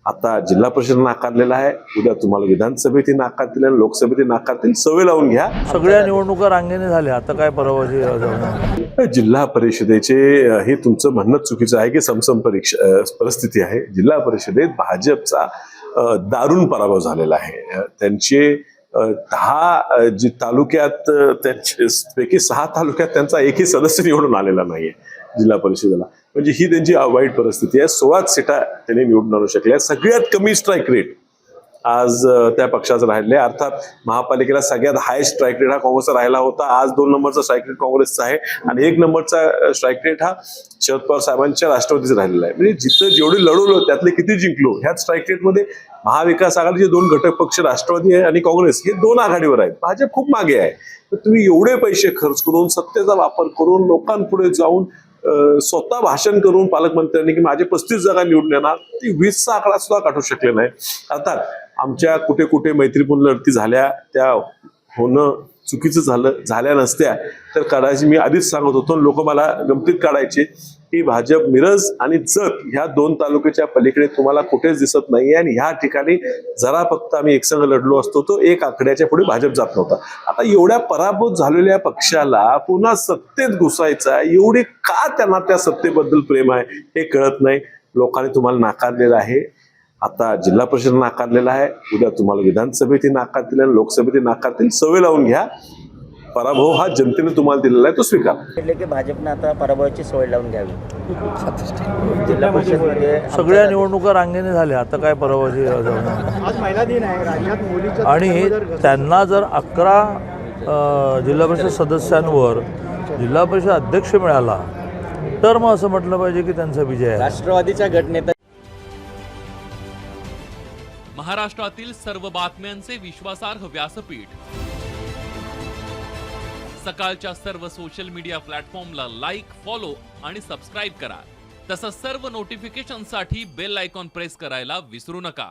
आता जिल्हा परिषद नाकारलेला आहे, उद्या तुम्हाला विधानसभेतही नाकारतील आणि लोकसभेतही नाकारतील. सवय लावून घ्या. सगळ्या निवडणुका रांगेने झाल्या, आता काय पराभवाची जिल्हा परिषदेचे हे तुमचं म्हणणं चुकीचं आहे की समसम परिस्थिती आहे. जिल्हा परिषदेत भाजपचा दारुण पराभव झालेला आहे. त्यांचे 10 जी तालुक्यात पैकी 6 तालुक्यात त्यांचा एकही सदस्य निवडून आलेला नाहीये जिल्हा परिषदेला. म्हणजे ही त्यांची वाईट परिस्थिती आहे. 16 सीटा त्यांनी निवडून आणू शकल्या. सगळ्यात कमी स्ट्राईक रेट आज त्या पक्षाचं राहिले. अर्थात महापालिकेला सगळ्यात हायस्ट स्ट्राईक रेट हा काँग्रेसचा राहिला होता. आज 2 नंबरचा स्ट्राईक रेट काँग्रेसचा आहे आणि 1 नंबरचा स्ट्राईक रेट हा शरद पवार साहेबांच्या राष्ट्रवादीचा राहिलेला आहे. म्हणजे जिथं जेवढे लढवलं त्यातले किती जिंकलो. ह्याच स्ट्राईक रेटमध्ये महाविकास आघाडीचे 2 घटक पक्ष राष्ट्रवादी आहे आणि काँग्रेस हे 2 आघाडीवर आहेत. भाजप खूप मागे आहे. तर तुम्ही एवढे पैसे खर्च करून सत्तेचा वापर करून लोकांपुढे जाऊन स्वतः भाषण करून पालकमंत्र्यांनी की माझे 35 जागा निवडून येणार, ती 20चा आकडा सुद्धा गाठू शकले नाही. अर्थात आमच्या कुठे कुठे मैत्रीपूर्ण लढती झाल्या, त्या होणं चुकीचं झाल्या नसत्या तर काढायची. मी आधीच सांगत होतो, लोक मला गमतीत काढायचे की भाजप मिरज आणि जत ह्या 2 तालुक्याच्या पलीकडे तुम्हाला कुठेच दिसत नाहीये आणि ह्या ठिकाणी जरा फक्त आम्ही एकसंघ लढलो असतो तो 1 आकड्याच्या पुढे भाजप जात नव्हता. आता एवढ्या पराभूत झालेल्या पक्षाला पुन्हा सत्तेत घुसायचा, एवढी का त्यांना त्या सत्तेबद्दल प्रेम आहे हे कळत नाही. लोकांनी तुम्हाला नाकारलेलं आहे. आता जिल्हा परिषद नाकारलेला आहे, उद्या तुम्हाला विधानसभेतही नाकारतील आणि लोकसभेतही नाकारतील. सवय लावून घ्या. पराभव हा जनतेने तुम्हाला दिलेला आहे, तो स्वीकार. म्हटले की भाजपने आता पराभवाची सवय लावून घ्यावी. जिल्हा परिषदमध्ये सगळ्या निवडणुका रांगेने झाल्या, आता काय पराभवाची आज महिला दिन आहे राज्यात मुलीच्या आणि त्यांना जर 11 जिल्हा परिषद सदस्यांवर जिल्हा परिषद अध्यक्ष मिळाला तर मग असं म्हटलं पाहिजे की त्यांचा विजय आहे. राष्ट्रवादीच्या गटनेता महाराष्ट्रातील सर्व बातम्यांचे विश्वासार्ह व्यासपीठ, सकाळच्या सर्व सोशल मीडिया प्लॅटफॉर्मला लाईक, फॉलो आणि सबस्क्राईब करा. तसंच सर्व नोटिफिकेशनसाठी बेल आयकॉन प्रेस करायला विसरू नका.